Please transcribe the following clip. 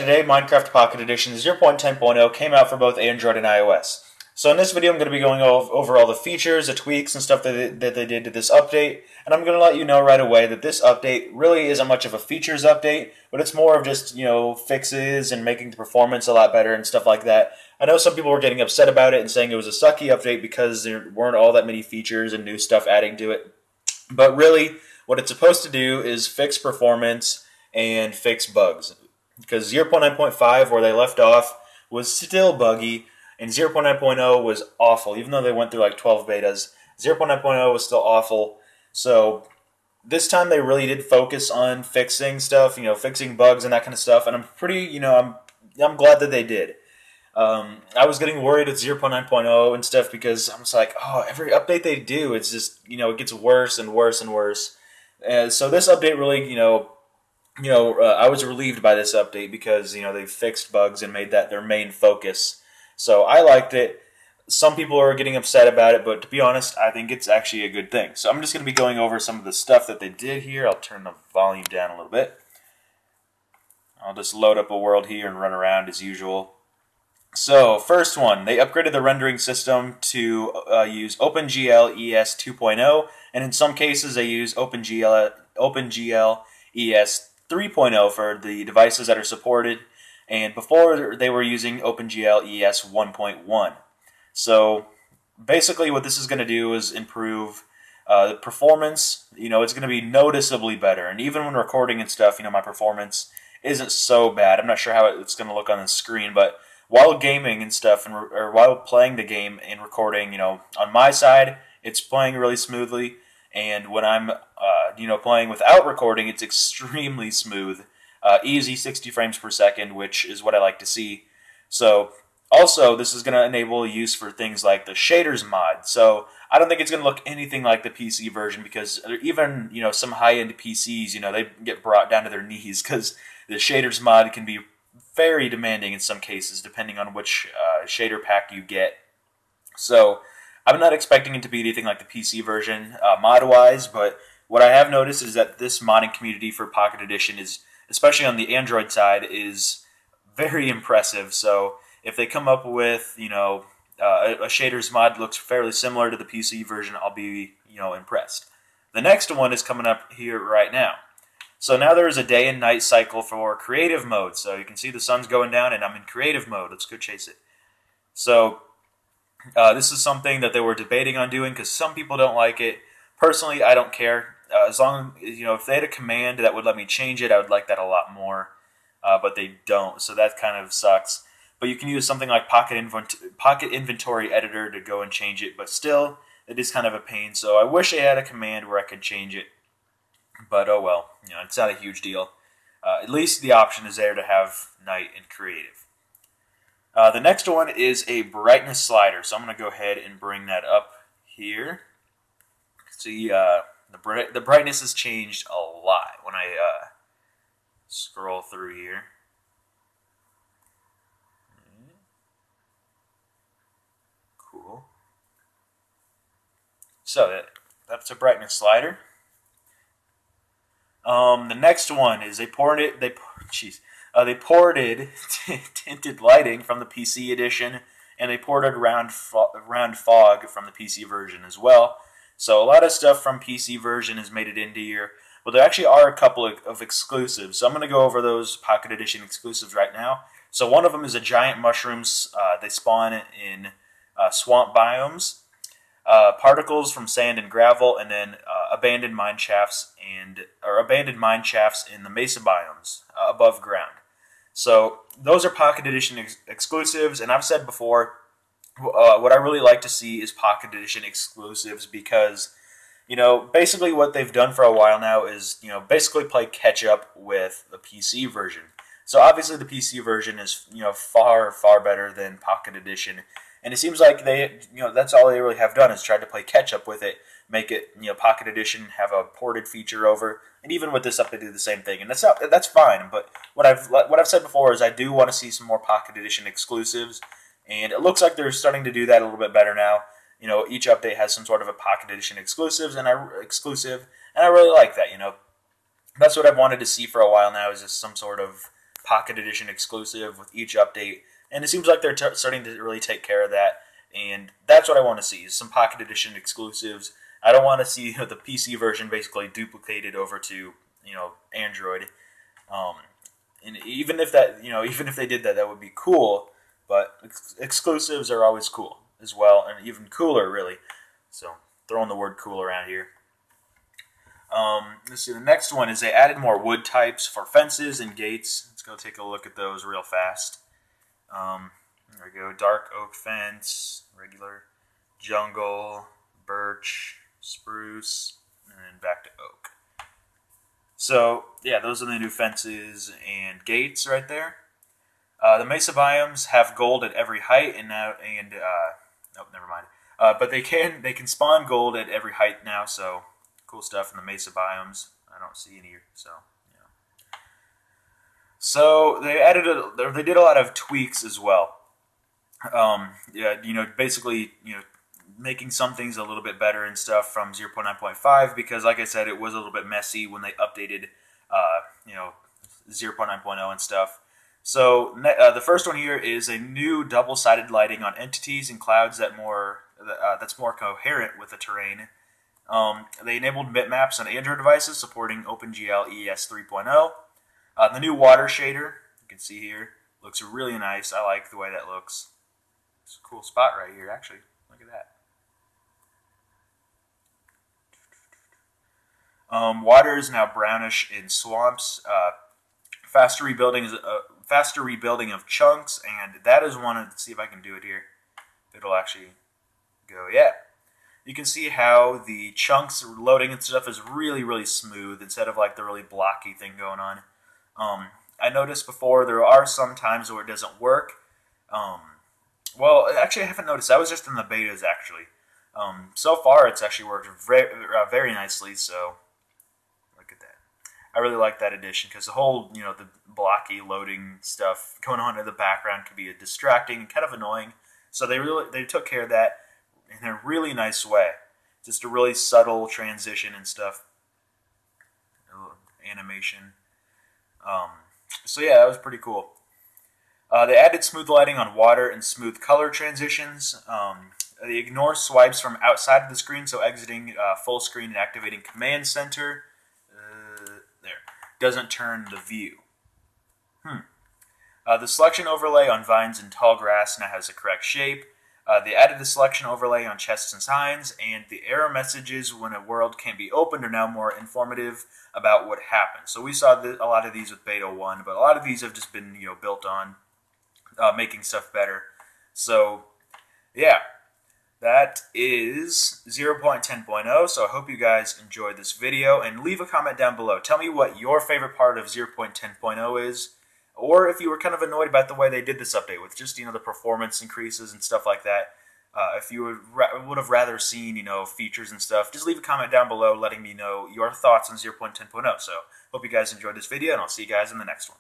today, Minecraft Pocket Edition 0.10.0 came out for both Android and iOS. So in this video, I'm going to be going over all the features, the tweaks, and stuff that they did to this update. And I'm going to let you know right away that this update really isn't much of a features update, but it's more of just, fixes and making the performance a lot better and stuff like that. I know some people were getting upset about it and saying it was a sucky update because there weren't all that many features and new stuff adding to it. But really, what it's supposed to do is fix performance and fix bugs. Because 0.9.5, where they left off, was still buggy, and 0.9.0 was awful. Even though they went through like 12 betas, 0.9.0 was still awful. So this time they really did focus on fixing stuff, fixing bugs and that kind of stuff. And I'm pretty, I'm glad that they did. I was getting worried with 0.9.0 and stuff because I'm just like, oh, every update they do, it's just, it gets worse and worse and worse. So this update really, I was relieved by this update because, they fixed bugs and made that their main focus. So I liked it. Some people are getting upset about it, but to be honest, I think it's actually a good thing. So I'm just going to be going over some of the stuff that they did here. I'll turn the volume down a little bit. I'll just load up a world here and run around as usual. So first one, they upgraded the rendering system to use OpenGL ES 2.0, and in some cases they use OpenGL ES 3.0 for the devices that are supported, and before they were using OpenGL ES 1.1. So basically what this is going to do is improve the performance. It's going to be noticeably better, and even when recording and stuff, my performance isn't so bad. I'm not sure how it's going to look on the screen, but while gaming and stuff, or while playing the game and recording, on my side, it's playing really smoothly. And when I'm, playing without recording, it's extremely smooth, easy 60 frames per second, which is what I like to see. So also, this is going to enable use for things like the shaders mod. So I don't think it's going to look anything like the PC version because even, some high-end PCs, they get brought down to their knees because the shaders mod can be very demanding in some cases, depending on which shader pack you get. So I'm not expecting it to be anything like the PC version mod-wise, but what I have noticed is that this modding community for Pocket Edition is, especially on the Android side, is very impressive. So if they come up with, a shaders mod that looks fairly similar to the PC version, I'll be, impressed. The next one is coming up here right now. So now there is a day and night cycle for creative mode. So you can see the sun's going down and I'm in creative mode. Let's go chase it. So this is something that they were debating on doing because some people don't like it. Personally, I don't care. As long as, if they had a command that would let me change it, I would like that a lot more. But they don't, so that kind of sucks. But you can use something like Pocket Inventory Editor to go and change it. But still, it is kind of a pain. So I wish I had a command where I could change it. But oh well, it's not a huge deal. At least the option is there to have night and creative. The next one is a brightness slider. So I'm going to go ahead and bring that up here. See, the brightness has changed a lot when I scroll through here. Cool. So that's a brightness slider. The next one is they ported tinted lighting from the PC edition, and they ported round fog from the PC version as well. So a lot of stuff from PC version has made it into here. Well, there actually are a couple of exclusives. So I'm going to go over those Pocket Edition exclusives right now. So one of them is a giant mushrooms. They spawn in swamp biomes. Particles from sand and gravel, and then abandoned mine shafts in the mesa biomes above ground. So those are Pocket Edition exclusives, and I've said before, what I really like to see is Pocket Edition exclusives because, basically what they've done for a while now is, basically play catch up with the PC version. So obviously the PC version is, far, far better than Pocket Edition. And it seems like they, that's all they really have done is tried to play catch up with it, make it, Pocket Edition have a ported feature over, and even with this up, they do the same thing, and that's fine. But what I've said before is I do want to see some more Pocket Edition exclusives, and it looks like they're starting to do that a little bit better now. Each update has some sort of a Pocket Edition exclusive, and I really like that. That's what I've wanted to see for a while now, is just some sort of Pocket Edition exclusive with each update, and it seems like they're starting to really take care of that, and that's what I want to see, is some Pocket Edition exclusives. I don't want to see the PC version basically duplicated over to Android. And even if they did that, that would be cool. But exclusives are always cool as well, and even cooler, really. So throwing the word cool around here. Let's see. The next one is they added more wood types for fences and gates. Let's go take a look at those real fast. There we go. Dark oak fence, regular, jungle, birch, spruce, and then back to oak. So yeah, those are the new fences and gates right there. The mesa biomes have gold at every height, and oh, never mind. But they can spawn gold at every height now. So cool stuff in the mesa biomes. I don't see any, so yeah. So they did a lot of tweaks as well. Yeah, basically, making some things a little bit better and stuff from 0.9.5, because like I said, it was a little bit messy when they updated 0.9.0 and stuff. So the first one here is a new double-sided lighting on entities and clouds that's more coherent with the terrain. They enabled bitmaps on Android devices supporting OpenGL ES 3.0. The new water shader, you can see here, looks really nice. I like the way that looks. It's a cool spot right here, actually. Look at that. Water is now brownish in swamps. Faster rebuilding of chunks, and that is one. Let's see if I can do it here. It'll actually go. Yeah, you can see how the chunks loading and stuff is really, really smooth instead of like the really blocky thing going on. I noticed before there are some times where it doesn't work. Well, actually, I haven't noticed. I was just in the betas actually. So far, it's actually worked very nicely. So. I really like that addition because the whole, the blocky loading stuff going on in the background could be distracting and kind of annoying. So they took care of that in a really nice way. Just a really subtle transition and stuff. Animation. So yeah, that was pretty cool. They added smooth lighting on water and smooth color transitions. They ignore swipes from outside of the screen, so exiting full screen and activating command center. Doesn't turn the view. The selection overlay on vines and tall grass now has the correct shape. They added the selection overlay on chests and signs, and the error messages when a world can't be opened are now more informative about what happened. So we saw a lot of these with Beta 1, but a lot of these have just been built on making stuff better. So yeah. That is 0.10.0, so I hope you guys enjoyed this video, and leave a comment down below. Tell me what your favorite part of 0.10.0 is, or if you were kind of annoyed about the way they did this update with just, the performance increases and stuff like that. If you would have rather seen, features and stuff, just leave a comment down below letting me know your thoughts on 0.10.0. So, hope you guys enjoyed this video, and I'll see you guys in the next one.